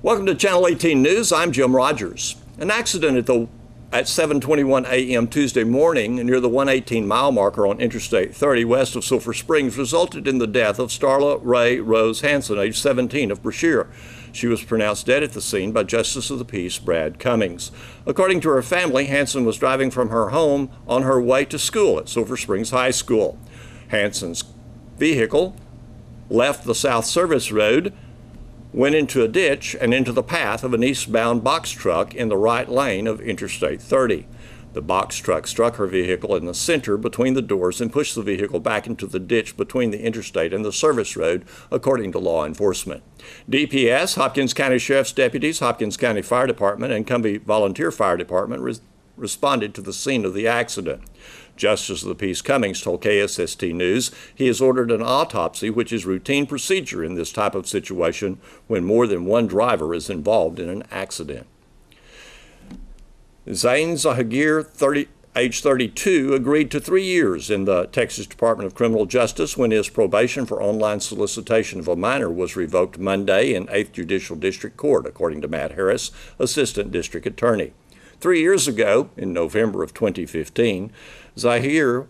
Welcome to Channel 18 News. I'm Jim Rogers. An accident at 7:21 a.m. Tuesday morning near the 118 mile marker on Interstate 30 west of Sulphur Springs resulted in the death of Starla Ray Rose Hanson, age 17, of Brashear. She was pronounced dead at the scene by Justice of the Peace Brad Cummings. According to her family, Hanson was driving from her home on her way to school at Sulphur Springs High School. Hanson's vehicle left the South Service Road, went into a ditch and into the path of an eastbound box truck in the right lane of Interstate 30. The box truck struck her vehicle in the center between the doors and pushed the vehicle back into the ditch between the interstate and the service road, according to law enforcement. DPS, Hopkins County Sheriff's deputies, Hopkins County Fire Department, and Cumbie Volunteer Fire Department responded to the scene of the accident. Justice of the Peace Cummings told KSST News he has ordered an autopsy, which is routine procedure in this type of situation when more than one driver is involved in an accident. Zain Zahagir, age 32, agreed to 3 years in the Texas Department of Criminal Justice when his probation for online solicitation of a minor was revoked Monday in 8th Judicial District Court, according to Matt Harris, Assistant District Attorney. 3 years ago, in November of 2015, Zahir,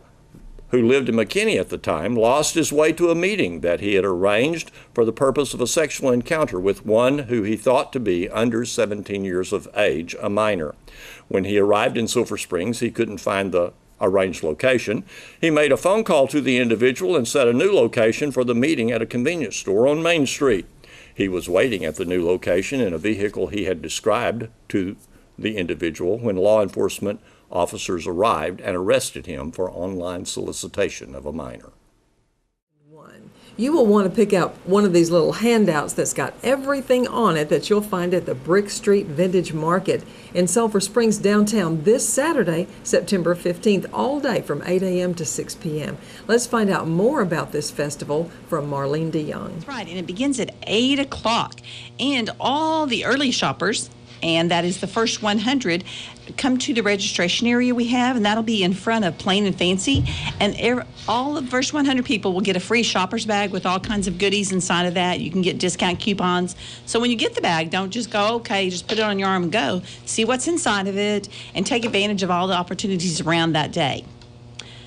who lived in McKinney at the time, lost his way to a meeting that he had arranged for the purpose of a sexual encounter with one who he thought to be under 17 years of age, a minor. When he arrived in Sulphur Springs, he couldn't find the arranged location. He made a phone call to the individual and set a new location for the meeting at a convenience store on Main Street. He was waiting at the new location in a vehicle he had described to the individual when law enforcement officers arrived and arrested him for online solicitation of a minor. You will want to pick out one of these little handouts that's got everything on it that you'll find at the Brick Street Vintage Market in Sulphur Springs downtown this Saturday, September 15th, all day from 8 a.m. to 6 p.m. Let's find out more about this festival from Marlene DeYoung. That's right, and it begins at 8 o'clock. And all the early shoppers, and that is the first 100, come to the registration area we have, and that'll be in front of Plain and Fancy. And all the first 100 people will get a free shopper's bag with all kinds of goodies inside of that. You can get discount coupons. So when you get the bag, don't just go, okay, just put it on your arm and go. See what's inside of it and take advantage of all the opportunities around that day.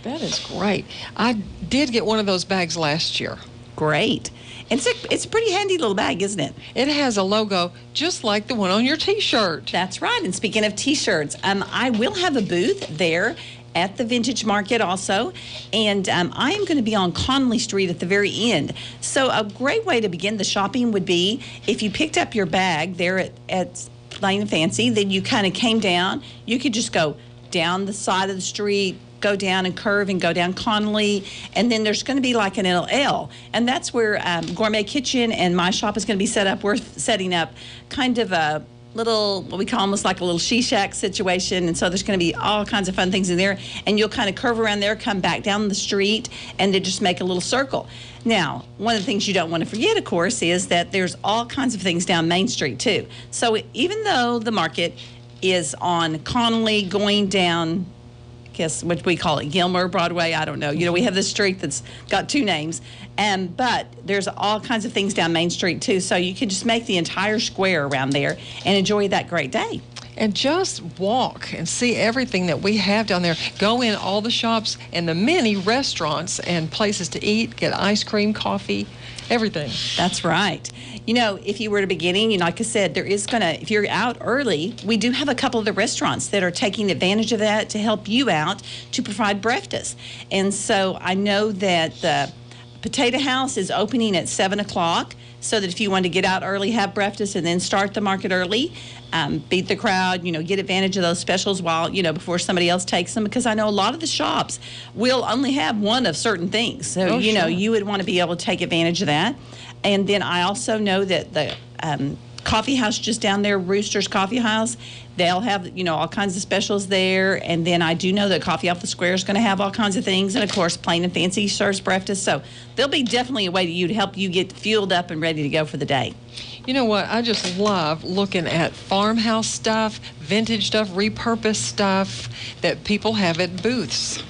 That is great. I did get one of those bags last year. Great. It's a pretty handy little bag, isn't it? It has a logo just like the one on your T-shirt. That's right. And speaking of T-shirts, I will have a booth there at the Vintage Market also. And I am going to be on Connolly Street at the very end. So a great way to begin the shopping would be if you picked up your bag there at Plain and Fancy, then you kind of came down. You could just go down the side of the street, go down and curve and go down Connolly, and then there's going to be like an L, and that's where Gourmet Kitchen and my shop is going to be set up. We're setting up kind of a little, what we call almost like a little she-shack situation, and so there's going to be all kinds of fun things in there, and you'll kind of curve around there, come back down the street, and then just make a little circle. Now, one of the things you don't want to forget, of course, is that there's all kinds of things down Main Street, too. So even though the market is on Connolly going down, guess what we call it, Gilmer Broadway, I don't know. You know, we have this street that's got two names, but there's all kinds of things down Main Street too, so you can just make the entire square around there and enjoy that great day. And just walk and see everything that we have down there. Go in all the shops and the many restaurants and places to eat, get ice cream, coffee, everything. That's right. You know, if you were at a beginning, like I said, there is going to, if you're out early, we do have a couple of the restaurants that are taking advantage of that to help you out to provide breakfast. And so I know that the Potato House is opening at 7 o'clock, so that if you want to get out early, have breakfast, and then start the market early, beat the crowd, get advantage of those specials while, before somebody else takes them, because I know a lot of the shops will only have one of certain things. So, sure. You would want to be able to take advantage of that. And then I also know that the coffee house just down there, Rooster's Coffee House, they'll have, all kinds of specials there. And then I do know that Coffee Off the Square is going to have all kinds of things. And, of course, Plain and Fancy serves breakfast. So there'll be definitely a way to help you get fueled up and ready to go for the day. You know what? I just love looking at farmhouse stuff, vintage stuff, repurposed stuff that people have at booths.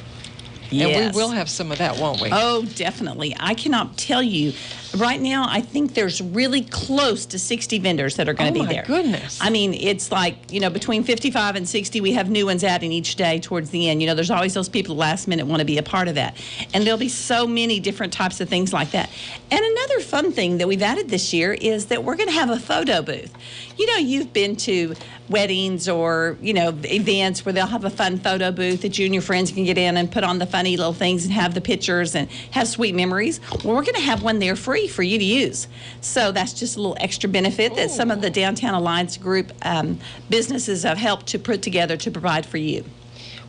Yes. And we will have some of that, won't we? Oh, definitely. I cannot tell you Right now, I think there's really close to 60 vendors that are going to be there. Oh, my goodness. I mean, it's like, between 55 and 60, we have new ones adding each day towards the end. There's always those people last minute want to be a part of that. And there'll be so many different types of things like that. And another fun thing that we've added this year is that we're going to have a photo booth. You've been to weddings or, events where they'll have a fun photo booth that you and your friends can get in and put on the funny little things and have the pictures and have sweet memories. Well, we're going to have one there free for you to use. So that's just a little extra benefit that some of the Downtown Alliance Group businesses have helped to put together to provide for you.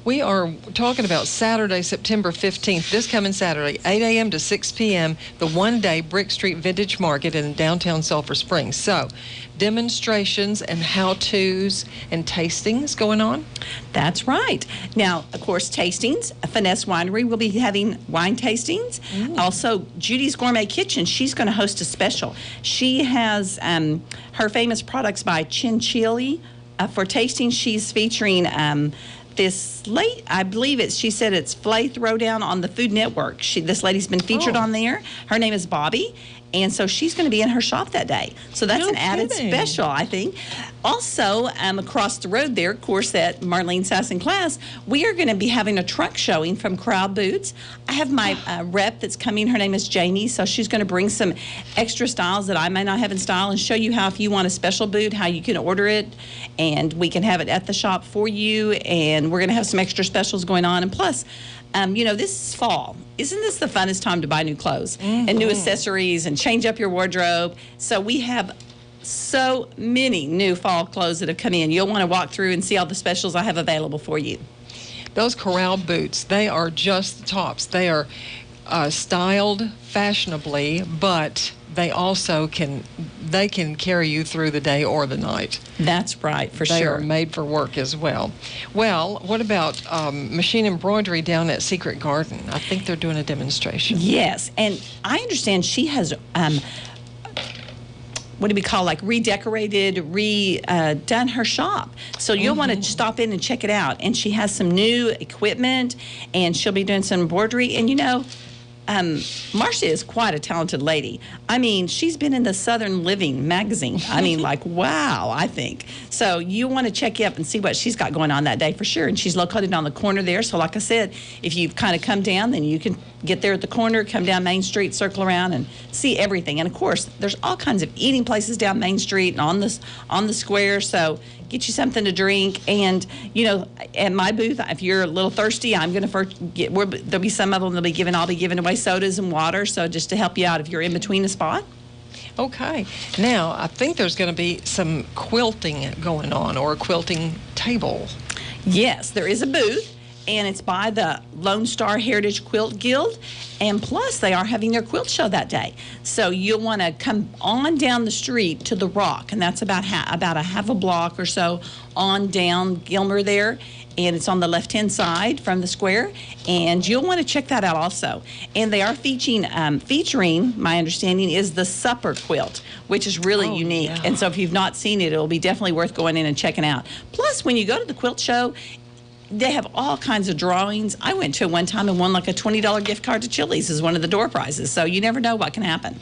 We are talking about Saturday, September 15th, this coming Saturday, 8 a.m. to 6 p.m., the one-day Brick Street Vintage Market in downtown Sulphur Springs. So, demonstrations and how-tos and tastings going on? That's right. Now, of course, tastings. Finesse Winery will be having wine tastings. Also, Judy's Gourmet Kitchen, she's going to host a special. She has her famous products by Ch.18. For tasting, she's featuring this late, I believe she said it's Flay Throwdown on the Food Network. This lady's been featured on there. Her name is Bobby. And so she's going to be in her shop that day. So that's an added special, I think. Also, across the road there, of course, at Marlene Sassen class, we are going to be having a truck showing from Crowd Boots. I have my rep that's coming. Her name is Jamie. So she's going to bring some extra styles that I may not have in style and show you how, if you want a special boot, how you can order it. And we can have it at the shop for you. And we're going to have some extra specials going on. And plus, this is fall. Isn't this the funnest time to buy new clothes and new accessories and change up your wardrobe? So we have so many new fall clothes that have come in. You'll want to walk through and see all the specials I have available for you. Those corral boots, they are just the tops. They are styled fashionably, but they also can carry you through the day or the night. That's right, for sure. They are made for work as well. Well, what about machine embroidery down at Secret Garden? I think they're doing a demonstration. Yes, and I understand she has what do we call, redecorated, done her shop. So you'll want to stop in and check it out. And she has some new equipment, and she'll be doing some embroidery. And Marcia is quite a talented lady. I mean, she's been in the Southern Living magazine. I mean, wow, I think. So you want to check up and see what she's got going on that day for sure. And she's located on the corner there. So like I said, if you kind of come down, then you can get there at the corner, come down Main Street, circle around, and see everything. And of course, there's all kinds of eating places down Main Street and on the square. So get you something to drink. And, at my booth, if you're a little thirsty, I'm going to there'll be some of them I'll be giving away sodas and water. So just to help you out if you're in between a spot. Okay. Now, I think there's going to be some quilting going on, or a quilting table. Yes, there is a booth. And it's by the Lone Star Heritage Quilt Guild. And plus, they are having their quilt show that day. So you'll want to come on down the street to the Rock. And that's about a half a block or so on down Gilmer there. And it's on the left-hand side from the square. And you'll want to check that out also. And they are featuring, my understanding, is the Supper Quilt, which is really unique. Yeah. And so if you've not seen it, it'll be definitely worth going in and checking out. Plus, when you go to the quilt show, they have all kinds of drawings. I went to one time and won a $20 gift card to Chili's as one of the door prizes. So you never know what can happen.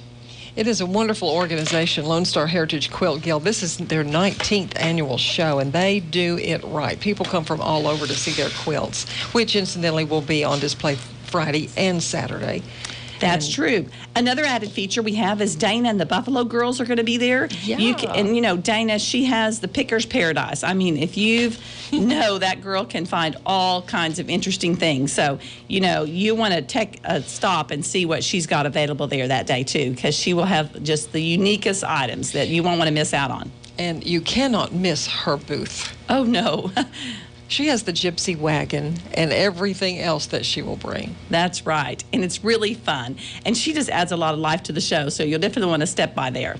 It is a wonderful organization, Lone Star Heritage Quilt Guild. This is their 19th annual show, and they do it right. People come from all over to see their quilts, which incidentally will be on display Friday and Saturday. That's true. Another added feature we have is Dana and the Buffalo Girls are going to be there. Yeah. Dana, she has the Picker's Paradise. I mean, if you know, that girl can find all kinds of interesting things. So, you want to take a stop and see what she's got available there that day, too, because she will have just the uniquest items that you won't want to miss out on. And you cannot miss her booth. Oh, no. She has the gypsy wagon and everything else that she will bring. That's right. And it's really fun. And she just adds a lot of life to the show, so you'll definitely want to step by there.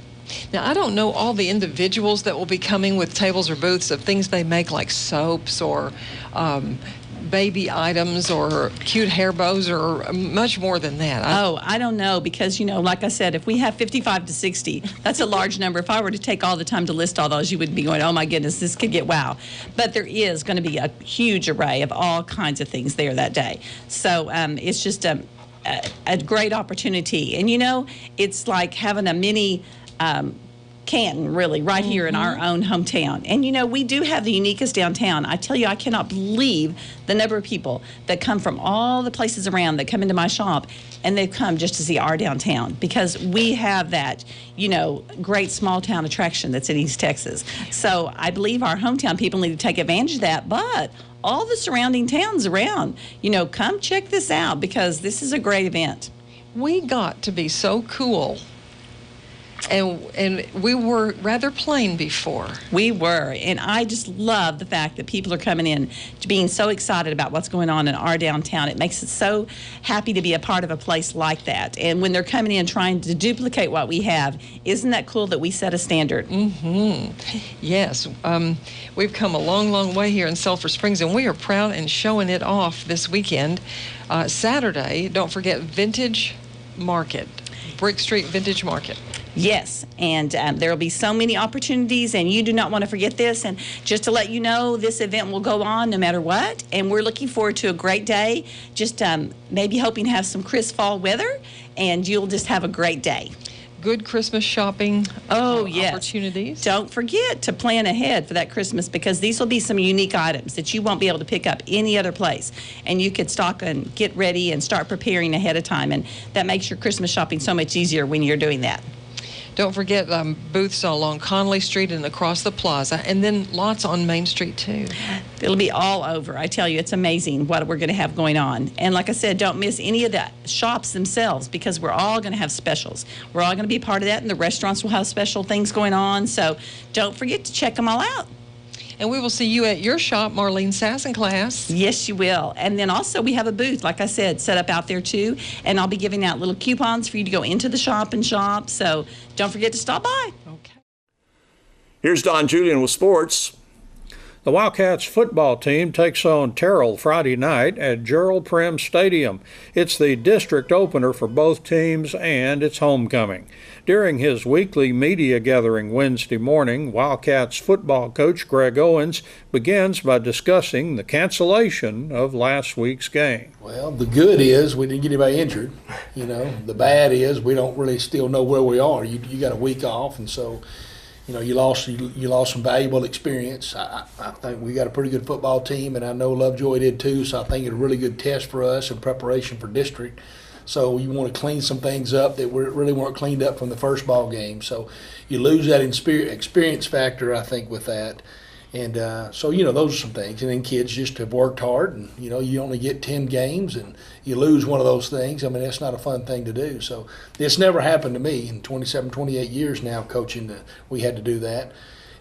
Now, I don't know all the individuals that will be coming with tables or booths of things they make, like soaps or baby items or cute hair bows, or much more than that. I don't know, because, like I said, if we have 55 to 60, that's a large number. If I were to take all the time to list all those, you would be going, oh my goodness, this could get wow. But there is going to be a huge array of all kinds of things there that day. So it's just a great opportunity. And it's like having a mini Canton, really, right here in our own hometown. And we do have the uniquest downtown. I tell you, I cannot believe the number of people that come from all the places around that come into my shop, and they've come just to see our downtown, because we have that, great small town attraction that's in East Texas. So I believe our hometown people need to take advantage of that, but all the surrounding towns around, come check this out, because this is a great event. We got to be so cool. And we were rather plain before. We were. And I just love the fact that people are coming in to being so excited about what's going on in our downtown. It makes us so happy to be a part of a place like that. And when they're coming in trying to duplicate what we have, isn't that cool that we set a standard? Yes. We've come a long, long way here in Sulphur Springs, and we are proud and showing it off this weekend. Saturday, don't forget Vintage Market, Brick Street Vintage Market. Yes, and there will be so many opportunities, and you do not want to forget this. And just to let you know, this event will go on no matter what, and we're looking forward to a great day. Just maybe hoping to have some crisp fall weather, and you'll just have a great day. Good Christmas shopping yes. opportunities. Don't forget to plan ahead for that Christmas, because these will be some unique items that you won't be able to pick up any other place. And you could stock and get ready and start preparing ahead of time, and that makes your Christmas shopping so much easier when you're doing that. Don't forget booths along Conley Street and across the plaza, and then lots on Main Street too. It'll be all over. I tell you, it's amazing what we're going to have going on. And like I said, don't miss any of the shops themselves, because we're all going to have specials. We're all going to be part of that, and the restaurants will have special things going on. So don't forget to check them all out. And we will see you at your shop, Marlene Sassenclass. Yes, you will. And then also we have a booth, like I said, set up out there too. And I'll be giving out little coupons for you to go into the shop and shop. So don't forget to stop by. Okay. Here's Don Julian with sports. The Wildcats football team takes on Terrell Friday night at Gerald Prim Stadium. It's the district opener for both teams, and it's homecoming. During his weekly media gathering Wednesday morning, Wildcats football coach Greg Owens begins by discussing the cancellation of last week's game. Well, the good is we didn't get anybody injured. The bad is we don't really still know where we are. You got a week off, and so you lost some valuable experience. I think we got a pretty good football team, and I know Lovejoy did too, so I think it's a really good test for us in preparation for district. So you want to clean some things up that really weren't cleaned up from the first ball game. So you lose that experience factor, I think, with that. And so, those are some things. And then kids just have worked hard, and, you only get 10 games and you lose one of those things. I mean, that's not a fun thing to do. So this never happened to me in 27, 28 years now coaching. We had to do that.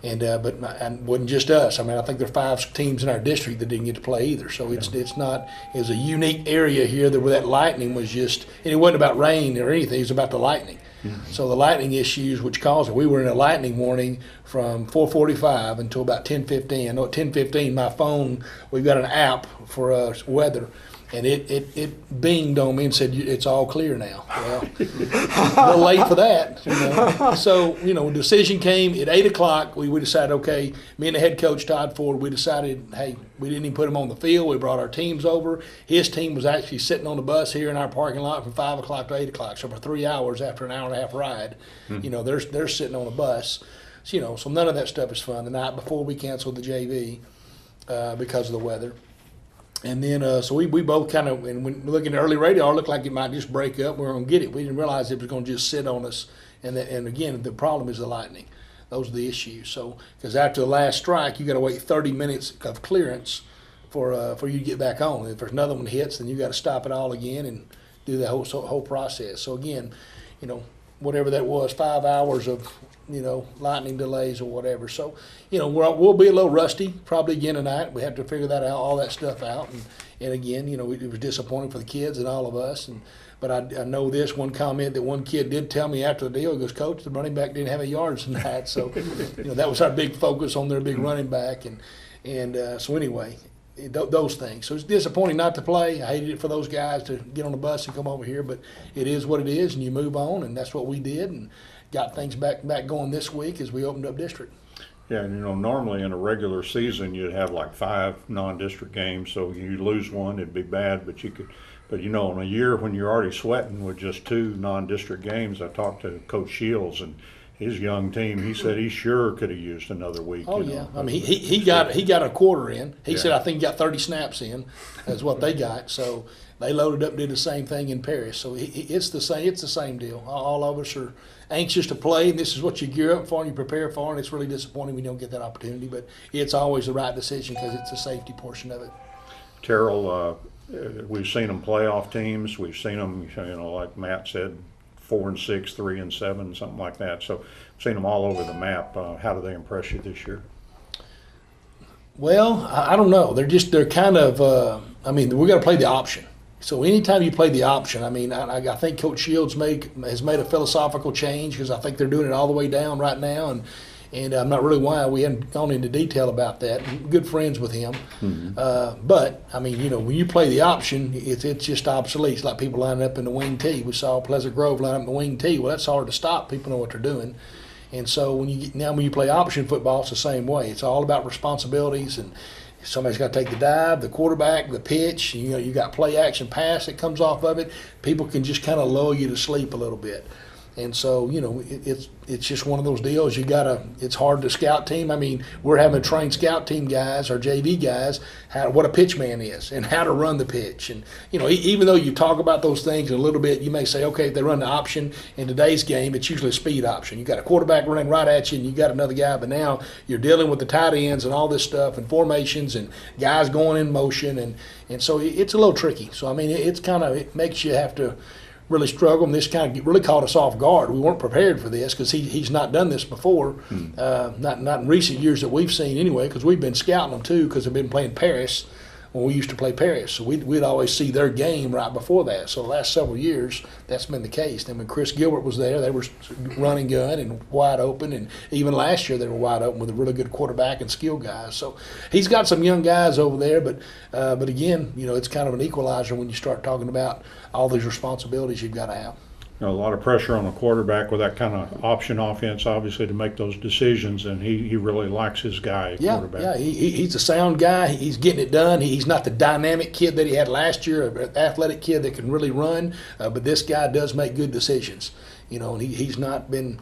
And but it wasn't just us. I mean, I think there are 5 teams in our district that didn't get to play either. So it's not. It was a unique area here where that lightning was just. And it wasn't about rain or anything. It was about the lightning. Mm-hmm. So the lightning issues, which caused it, we were in a lightning warning from 4:45 until about 10:15. I know at 10:15, my phone. We've got an app for weather. And it binged on me and said, it's all clear now. Well, a little late for that. So, the decision came at 8 o'clock. We decided, okay, me and the head coach, Todd Ford, we decided, hey, we didn't even put him on the field. We brought our teams over. His team was actually sitting on the bus here in our parking lot from 5 o'clock to 8 o'clock. So for 3 hours after an hour and a half ride, they're sitting on the bus. So, so none of that stuff is fun. The night before we canceled the JV because of the weather. And then, so we both kind of, and when looking at early radar, it looked like it might just break up. We were going to get it. We didn't realize it was going to just sit on us. And again, the problem is the lightning. Those are the issues. So, because after the last strike, you got to wait 30 minutes of clearance for you to get back on. If there's another one hits, then you got to stop it all again and do the whole process. So again, whatever that was, 5 hours of lightning delays or whatever. So, we'll be a little rusty probably again tonight. We have to figure that out, all that stuff out. And again, it was disappointing for the kids and all of us. But I know this one comment that one kid did tell me after the deal. He goes, Coach, the running back didn't have any yards tonight. So, that was our big focus on their big running back. And so anyway, those things. So it's disappointing not to play. I hated it for those guys to get on the bus and come over here, but it is what it is, and you move on, and that's what we did, and got things back going this week as we opened up district. Yeah, and normally in a regular season you'd have like 5 non-district games, so you lose one, it'd be bad, but you could But in a year when you're already sweating with just 2 non-district games, I talked to Coach Shields and his young team. He said he sure could have used another week. Oh yeah, I mean he got a quarter in. He said I think he got 30 snaps in. That's what they got. So they loaded up, did the same thing in Paris. So it's the same. It's the same deal. All of us are anxious to play, and this is what you gear up for and you prepare for. And it's really disappointing we don't get that opportunity, but it's always the right decision because it's the safety portion of it. Terrell, we've seen them playoff teams. We've seen them, like Matt said, 4-6, 3-7, something like that. So I've seen them all over the map. How do they impress you this year? Well, I don't know. They're kind of. I mean, we got to play the option. So anytime you play the option, I mean, I think Coach Shields has made a philosophical change because I think they're doing it all the way down right now, and I'm not really why we haven't gone into detail about that. Good friends with him, but I mean, when you play the option, it's just obsolete. It's like people lining up in the wing tee. We saw Pleasant Grove line up in the wing tee. Well, that's hard to stop. People know what they're doing, and so when you play option football, it's the same way. It's all about responsibilities and. Somebody's got to take the dive, the quarterback, the pitch. You got play action pass that comes off of it. People can just kind of lull you to sleep a little bit. And so, it's just one of those deals. It's hard to scout team. I mean, we're having to train scout team guys or JV guys what a pitch man is and how to run the pitch. And, even though you talk about those things a little bit, you may say, okay, if they run the option in today's game, it's usually a speed option. You got a quarterback running right at you and you got another guy, but now you're dealing with the tight ends and all this stuff and formations and guys going in motion. And so it's a little tricky. So, I mean, it makes you have to really struggle, and this kind of really caught us off guard. We weren't prepared for this because he's not done this before, not in recent years that we've seen anyway, because we've been scouting them too because they've been playing Paris when we used to play Paris. So we'd always see their game right before that. So the last several years, that's been the case. Then when Chris Gilbert was there, they were running gun and wide open, and even last year they were wide open with a really good quarterback and skill guys. So he's got some young guys over there, but again, it's kind of an equalizer when you start talking about all these responsibilities you've got to have. A lot of pressure on the quarterback with that kind of option offense, obviously, to make those decisions, and he really likes his guy, quarterback. Yeah, he's a sound guy. He's getting it done. He's not the dynamic kid that he had last year, an athletic kid that can really run, but this guy does make good decisions. And he's not been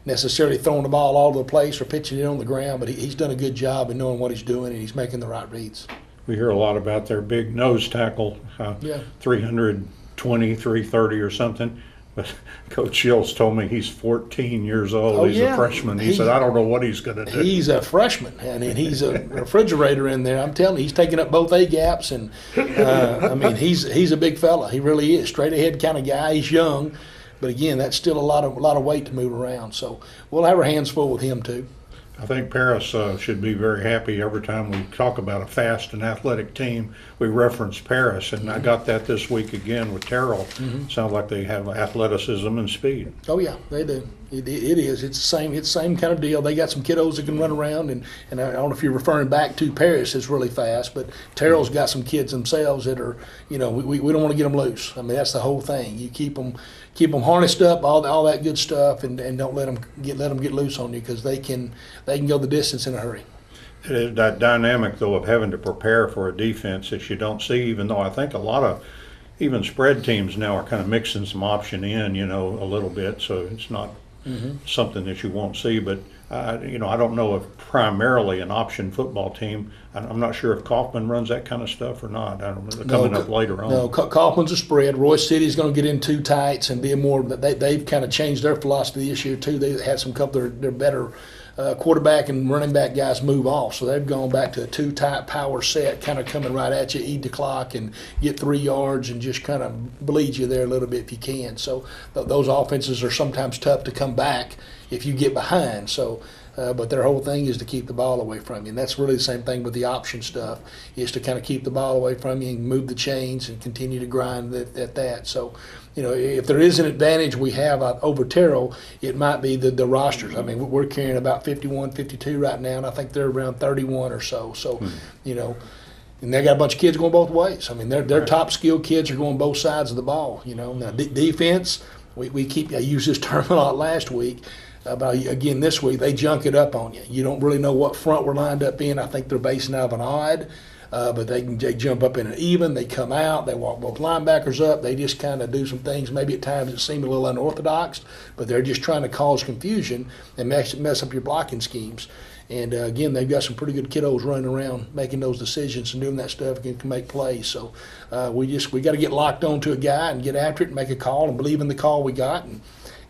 necessarily throwing the ball all over the place or pitching it on the ground, but he's done a good job in knowing what he's doing, and he's making the right reads. We hear a lot about their big nose tackle, 320, 330 or something. But Coach Shields told me he's 14 years old. He's a freshman. He said, I don't know what he's going to do. He's a freshman, and he's a refrigerator in there. I'm telling you, he's taking up both A gaps, and I mean, he's a big fella. He really is. Straight ahead kind of guy. He's young, but again, that's still a lot of weight to move around. So we'll have our hands full with him too. I think Paris should be very happy every time we talk about a fast and athletic team. We reference Paris, and I got that this week again with Terrell. Sounds like they have athleticism and speed. Oh yeah, they do. It is. It's the same kind of deal. They got some kiddos that can run around, and I don't know if you're referring back to Paris is really fast, but Terrell's got some kids themselves that are, we don't want to get them loose. I mean, that's the whole thing. You keep them harnessed up, all that good stuff, and don't let them get loose on you because they can go the distance in a hurry. It is that dynamic, though, of having to prepare for a defense that you don't see, even though I think a lot of even spread teams now are kind of mixing some option in, a little bit, so it's not something that you won't see. But, I don't know if primarily an option football team, I'm not sure if Kaufman runs that kind of stuff or not. I don't know. They're coming up later on. No, Kaufman's a spread. Royce City's going to get in two tights and be more. They've kind of changed their philosophy this year, too. They had some couple of their better quarterback and running back guys move off, so they've gone back to a two-tight power set, kind of coming right at you, eat the clock and get 3 yards and just kind of bleed you there a little bit if you can. So those offenses are sometimes tough to come back if you get behind. So, but their whole thing is to keep the ball away from you, and that's really the same thing with the option stuff, is to kind of keep the ball away from you and move the chains and continue to grind at that. So, if there is an advantage we have over Terrell, it might be the rosters. I mean, we're carrying about 51, 52 right now, and I think they're around 31 or so. So, and they got a bunch of kids going both ways. I mean, their top skilled kids are going both sides of the ball. Now defense, we keep. I used this term a lot last week. But again, this week they junk it up on you. You don't really know what front we're lined up in. I think they're basing out of an odd. but they jump up in an even. They come out. They walk both linebackers up. They just kind of do some things. Maybe at times it seems a little unorthodox, but they're just trying to cause confusion and mess up your blocking schemes. And again, they've got some pretty good kiddos running around making those decisions and doing that stuff and can make plays. So we got to get locked onto a guy and get after it and make a call and believe in the call we got.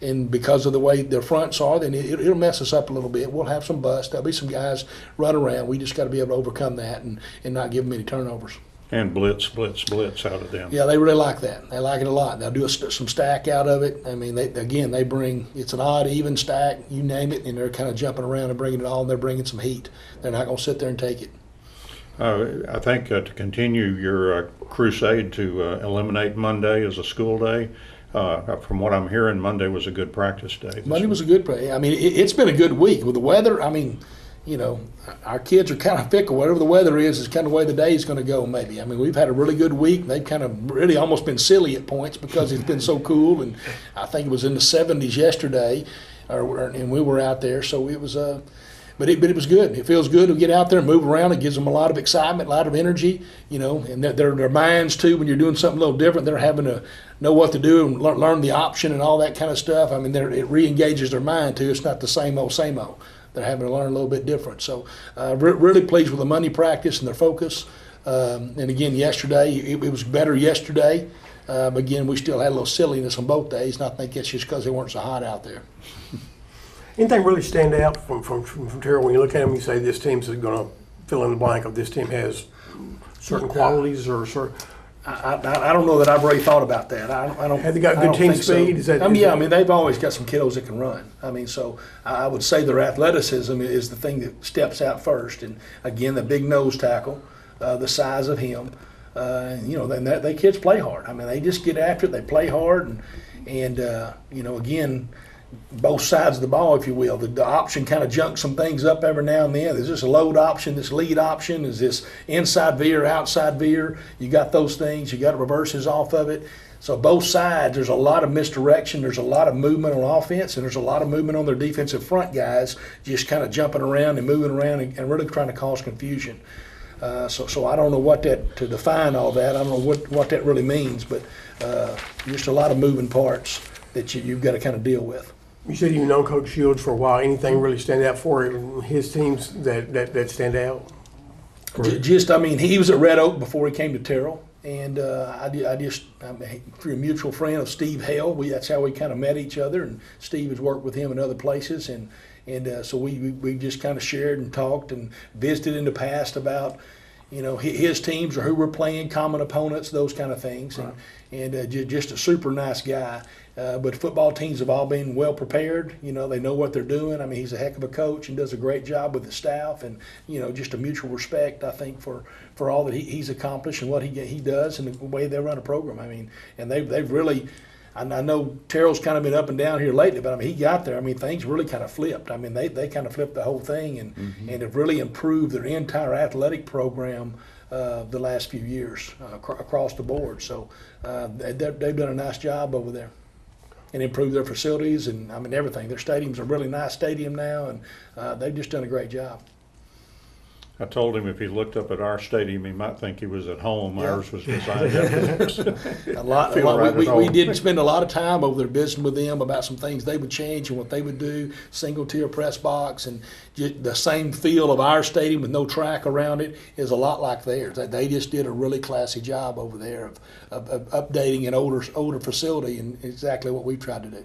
And because of the way their fronts are, then it'll mess us up a little bit. We'll have some busts. There'll be some guys run around. We just got to be able to overcome that and not give them any turnovers. And blitz out of them. Yeah, they really like that. They like it a lot. They'll do some stack out of it. I mean, they bring, it's an odd, even stack, you name it, and they're kind of jumping around and bringing it all, and they're bringing some heat. They're not going to sit there and take it. I think to continue your crusade to eliminate Monday as a school day, from what I'm hearing, Monday was a good practice day. Monday was a good day. I mean, it's been a good week with the weather. I mean, you know, our kids are kind of fickle. Whatever the weather is kind of the way the day is going to go, maybe. I mean, we've had a really good week. They've kind of really almost been silly at points because it's been so cool. And I think it was in the 70s yesterday, and we were out there. So it was but it was good. It feels good to get out there and move around. It gives them a lot of excitement, a lot of energy, you know, and their minds, too, when you're doing something a little different, they're having to know what to do and learn the option and all that kind of stuff. I mean, it re-engages their mind, too. It's not the same old. They're having to learn a little bit different. So really pleased with the Monday practice and their focus. And again, yesterday, it was better yesterday. But again, we still had a little silliness on both days, and I think it's just because they weren't so hot out there. Anything really stand out from Terrell when you look at him? You say this team's going to fill in the blank of this team has certain qualities or certain. I don't know that I've really thought about that. I don't. Have they got good team speed? So. I mean, they've always got some kiddos that can run. I mean, so I would say their athleticism is the thing that steps out first. And again, the big nose tackle, the size of him. You know, they kids play hard. I mean, they just get after it. They play hard, and you know, again, both sides of the ball, if you will. The option kind of junks some things up every now and then. There's this load option, this lead option, is this inside veer, outside veer. You got those things. You got reverses off of it. So both sides, there's a lot of misdirection. There's a lot of movement on offense, and there's a lot of movement on their defensive front guys, just kind of jumping around and moving around and really trying to cause confusion. So I don't know to define all that. I don't know what that really means, but just a lot of moving parts that you've got to kind of deal with. You said you've known Coach Shields for a while. Anything really stand out for his teams that stand out? I mean, he was at Red Oak before he came to Terrell, and I'm through a mutual friend of Steve Hale. That's how we kind of met each other, and Steve has worked with him in other places, and so we just kind of shared and talked and visited in the past about, you know, his teams or who we're playing, common opponents, those kind of things, right. and just a super nice guy. But football teams have all been well prepared. You know, they know what they're doing. I mean, he's a heck of a coach and does a great job with the staff, and you know, just a mutual respect, I think, for all that he's accomplished and what he does and the way they run a program. I mean, and they've really. I know Terrell's kind of been up and down here lately, but I mean, he got there. I mean, things really kind of flipped. I mean, they kind of flipped the whole thing and have really improved their entire athletic program the last few years across the board. So they've done a nice job over there and improved their facilities and, I mean, everything. Their stadium's a really nice stadium now, and they've just done a great job. I told him if he looked up at our stadium, he might think he was at home. Yeah. Ours was designed after a lot. We did spend a lot of time over there visiting with them about some things they would change and what they would do. Single tier press box, and just the same feel of our stadium with no track around it is a lot like theirs. They just did a really classy job over there of updating an older facility, and exactly what we've tried to do.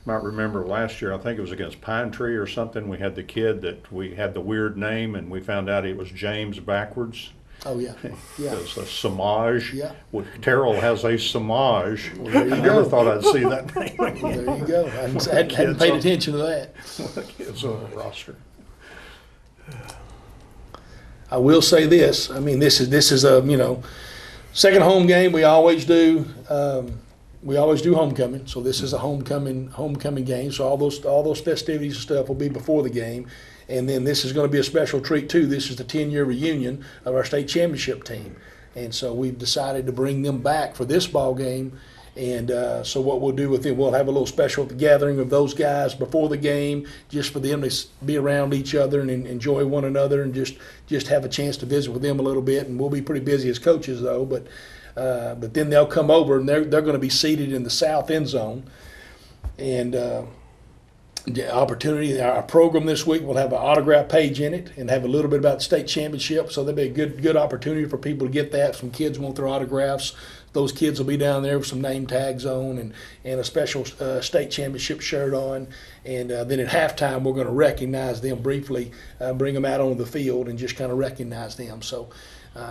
Might remember last year, I think it was against Pine Tree or something, we had the kid that we had the weird name, and we found out it was James backwards. Oh, yeah. Yeah. It was a Samaj. Yeah. Well, Terrell has a Samaj. Well, I never thought I'd see that name. There you go. I hadn't paid attention to that. The kids on the roster. I will say this. I mean, this is a, you know, second home game. We always do. We always do homecoming, so this is a homecoming game. So all those festivities and stuff will be before the game, and then this is going to be a special treat too. This is the 10-year reunion of our state championship team, and so we've decided to bring them back for this ball game, And so what we'll do with them, we'll have a little special gathering of those guys before the game, just for them to be around each other and enjoy one another, and just have a chance to visit with them a little bit. And we'll be pretty busy as coaches though, but then they'll come over and they're going to be seated in the south end zone. And the opportunity, our program this week will have an autograph page in it and have a little bit about the state championship. So there'll be a good opportunity for people to get that. Some kids want their autographs. Those kids will be down there with some name tags on and a special state championship shirt on. And then at halftime, we're going to recognize them briefly, bring them out onto the field and just kind of recognize them. So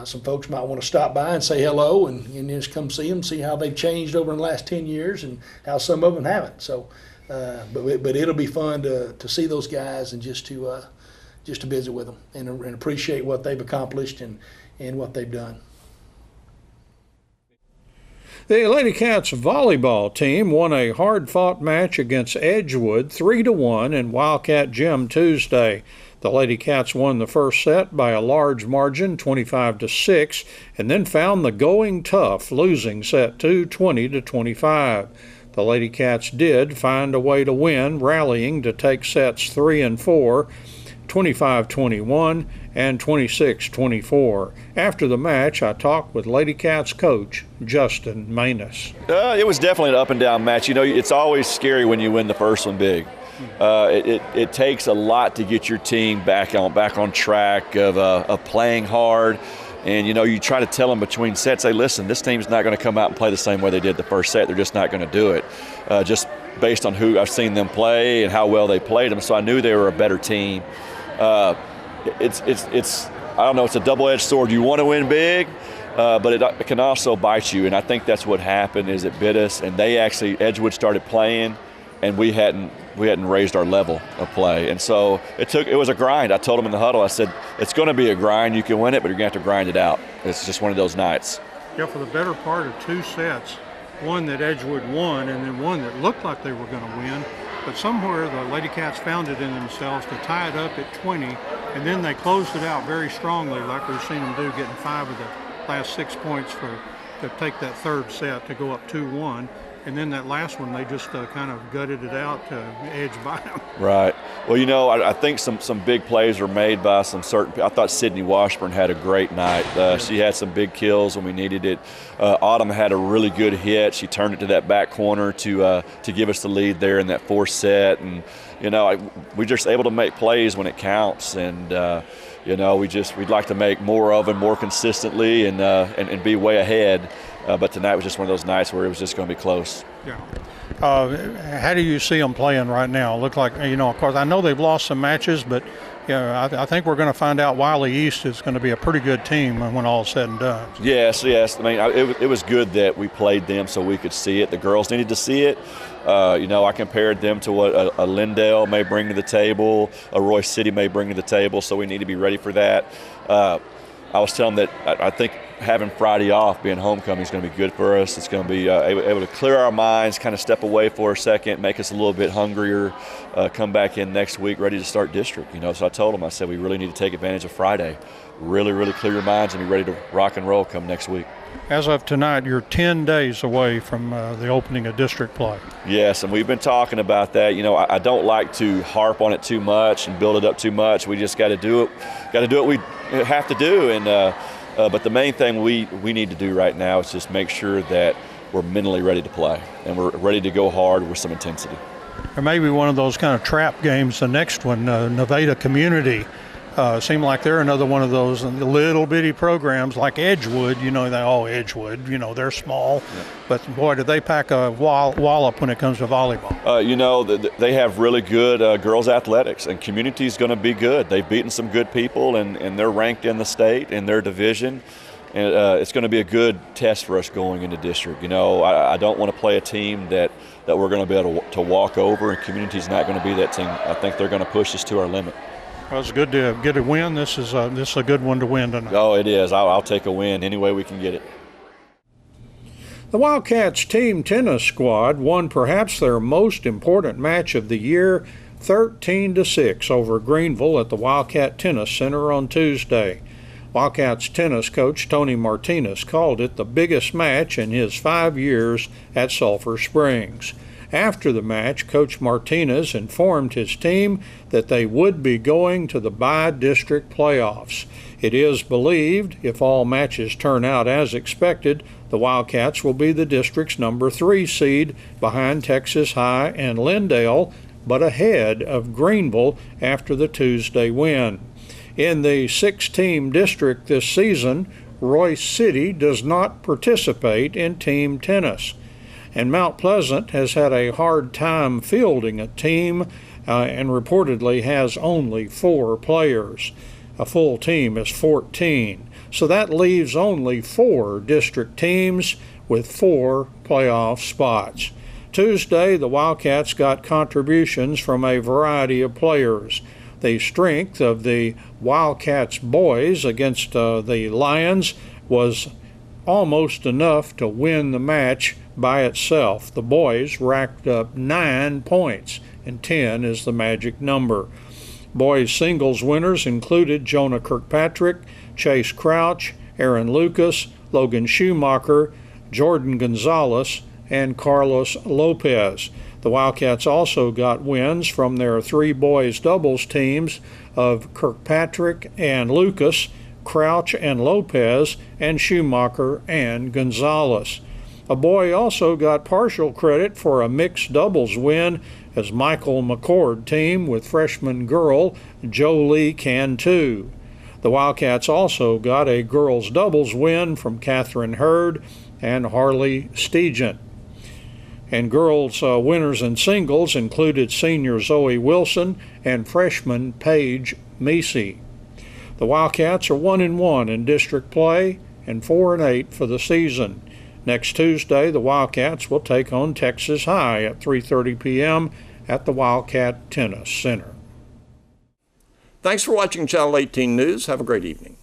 some folks might want to stop by and say hello and just come see them, see how they've changed over in the last 10 years and how some of them haven't. So, but it'll be fun to see those guys and just to visit with them and appreciate what they've accomplished and what they've done. The Lady Cats volleyball team won a hard-fought match against Edgewood 3-1 in Wildcat Gym Tuesday. The Lady Cats won the first set by a large margin, 25-6, and then found the going tough, losing set 2, 20-25. The Lady Cats did find a way to win, rallying to take sets 3 and 4, 25-21 and 26-24. After the match, I talked with Lady Cats coach Justin Manus. It was definitely an up and down match. You know, it's always scary when you win the first one big. It takes a lot to get your team back on track of playing hard. And, you know, you try to tell them between sets, hey, listen, this team's not going to come out and play the same way they did the first set. They're just not going to do it, based on who I've seen them play and how well they played them. So I knew they were a better team. It's I don't know, it's a double-edged sword. You want to win big, but it can also bite you. And I think that's what happened is it bit us. And Edgewood started playing, and we hadn't raised our level of play. And so it was a grind. I told them in the huddle, I said, it's going to be a grind. You can win it, but you're going to have to grind it out. It's just one of those nights. Yeah, for the better part of 2 sets, one that Edgewood won and then one that looked like they were going to win. But somewhere the Lady Cats found it in themselves to tie it up at 20, and then they closed it out very strongly like we've seen them do, getting 5 of the last 6 points to take that third set to go up 2-1. And then that last one, they just kind of gutted it out to edge by them. Right. Well, you know, I think some big plays were made by some certain. I thought Sydney Washburn had a great night. She had some big kills when we needed it. Autumn had a really good hit. She turned it to that back corner to give us the lead there in that fourth set. And you know, we're just able to make plays when it counts. And you know, we'd like to make more of them more consistently and be way ahead. But tonight was just one of those nights where it was just going to be close. Yeah. How do you see them playing right now? Look like, you know, of course, I know they've lost some matches, but you know, I think we're going to find out Wiley East is going to be a pretty good team when all's said and done. Yes. I mean, it was good that we played them so we could see it. The girls needed to see it. You know, I compared them to what a Lindale may bring to the table, a Royce City may bring to the table, so we need to be ready for that. I was telling them that I think having Friday off, being homecoming, is going to be good for us. It's going to be able to clear our minds, kind of step away for a second, make us a little bit hungrier, come back in next week ready to start district. You know, so I told them, I said, we really need to take advantage of Friday. Really, really clear your minds and be ready to rock and roll come next week. As of tonight, you're 10 days away from the opening of district play. Yes, and we've been talking about that. You know, I don't like to harp on it too much and build it up too much. We just got to do it. Got to do what we have to do. And but the main thing we need to do right now is just make sure that we're mentally ready to play and we're ready to go hard with some intensity. Or maybe one of those kind of trap games. The next one, Nevada Community. Seem like they're another one of those little bitty programs like Edgewood. You know, Edgewood, you know, they're small. Yeah. But boy, do they pack a wallop when it comes to volleyball. You know, they have really good girls athletics, and Community's going to be good. They've beaten some good people, and they're ranked in the state in their division. And it's going to be a good test for us going into district. You know, I don't want to play a team that we're going to be able to walk over, and Community's not going to be that team. I think they're going to push us to our limit. Well, it's good to get a win. This is a good one to win tonight. Oh, it is. I'll take a win any way we can get it. The Wildcats team tennis squad won perhaps their most important match of the year, 13-6 over Greenville at the Wildcat Tennis Center on Tuesday. Wildcats tennis coach Tony Martinez called it the biggest match in his 5 years at Sulphur Springs. After the match, Coach Martinez informed his team that they would be going to the bi-district playoffs. It is believed, if all matches turn out as expected, the Wildcats will be the district's number 3 seed behind Texas High and Lindale, but ahead of Greenville after the Tuesday win. In the 6-team district this season, Royce City does not participate in team tennis. And Mount Pleasant has had a hard time fielding a team and reportedly has only 4 players. A full team is 14. So that leaves only 4 district teams with 4 playoff spots. Tuesday, the Wildcats got contributions from a variety of players. The strength of the Wildcats boys against the Lions was almost enough to win the match by itself. The boys racked up 9 points, and 10 is the magic number. Boys singles winners included Jonah Kirkpatrick, Chase Crouch, Aaron Lucas, Logan Schumacher, Jordan Gonzalez, and Carlos Lopez. The Wildcats also got wins from their 3 boys doubles teams of Kirkpatrick and Lucas, Crouch and Lopez, and Schumacher and Gonzalez. A boy also got partial credit for a mixed doubles win as Michael McCord team with freshman girl Jolie Cantu. The Wildcats also got a girls doubles win from Catherine Hurd and Harley Stegent. And girls winners in singles included senior Zoe Wilson and freshman Paige Meesey. The Wildcats are 1-1 in district play and 4-8 for the season. Next Tuesday, the Wildcats will take on Texas High at 3:30 p.m. at the Wildcat Tennis Center. Thanks for watching Channel 18 News. Have a great evening.